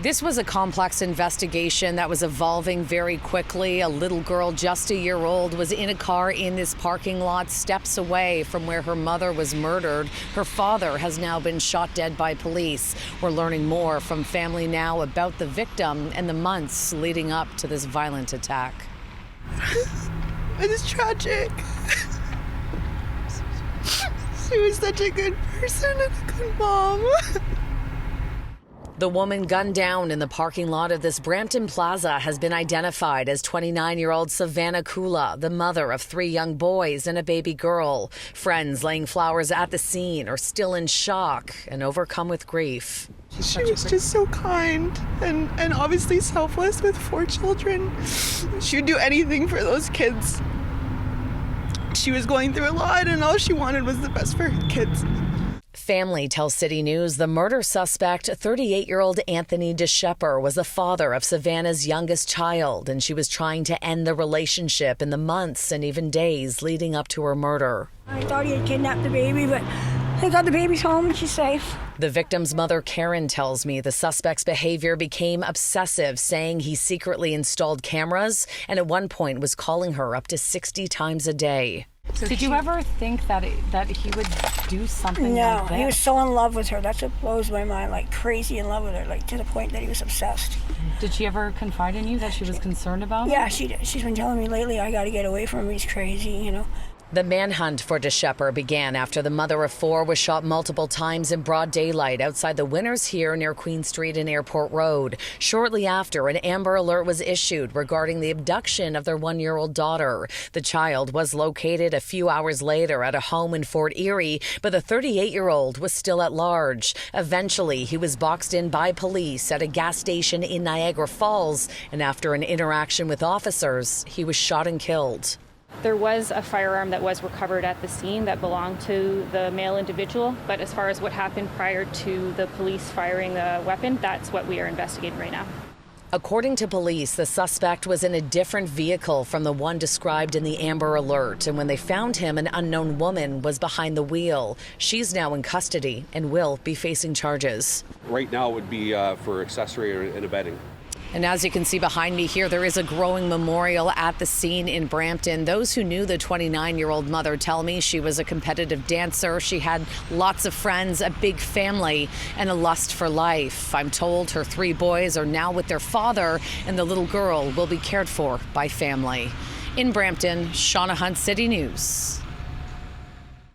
This was a complex investigation that was evolving very quickly. A little girl just a year old was in a car in this parking lot steps away from where her mother was murdered. Her father has now been shot dead by police. We're learning more from family now about the victim and the months leading up to this violent attack. It is tragic. She was such a good person and a good mom. The woman gunned down in the parking lot of this Brampton plaza has been identified as 29-year-old Savannah Kula, the mother of 3 young boys and a baby girl. Friends laying flowers at the scene are still in shock and overcome with grief. She was just so kind and obviously selfless with 4 children. She would do anything for those kids. She was going through a lot and all she wanted was the best for her kids. Family tells City News the murder suspect, 38-year-old Anthony DeShepper, was the father of Savannah's youngest child, and she was trying to end the relationship in the months and even days leading up to her murder. I thought he had kidnapped the baby, but I got the baby's home and she's safe. The victim's mother, Karen, tells me the suspect's behavior became obsessive, saying he secretly installed cameras and at one point was calling her up to 60 times a day. Did you ever think that he would do something like that? No, he was so in love with her. That's what blows my mind, like crazy in love with her, like to the point that he was obsessed. Did she ever confide in you that she was concerned about him? Yeah, she did. She's been telling me lately, I got to get away from him. He's crazy, you know. The manhunt for DeShepper began after the mother of 4 was shot multiple times in broad daylight outside the Winners here near Queen Street and Airport Road. Shortly after, an Amber Alert was issued regarding the abduction of their 1-year-old daughter. The child was located a few hours later at a home in Fort Erie, but the 38-year-old was still at large. Eventually, he was boxed in by police at a gas station in Niagara Falls, and after an interaction with officers, he was shot and killed. There was a firearm that was recovered at the scene that belonged to the male individual, but as far as what happened prior to the police firing the weapon, that's what we are investigating right now. According to police, the suspect was in a different vehicle from the one described in the Amber Alert, and when they found him, an unknown woman was behind the wheel. She's now in custody and will be facing charges. Right now it would be for accessory and abetting. And as you can see behind me here, there is a growing memorial at the scene in Brampton. Those who knew the 29-year-old mother tell me she was a competitive dancer. She had lots of friends, a big family, and a lust for life. I'm told her 3 boys are now with their father, and the little girl will be cared for by family. In Brampton, Shauna Hunt, City News.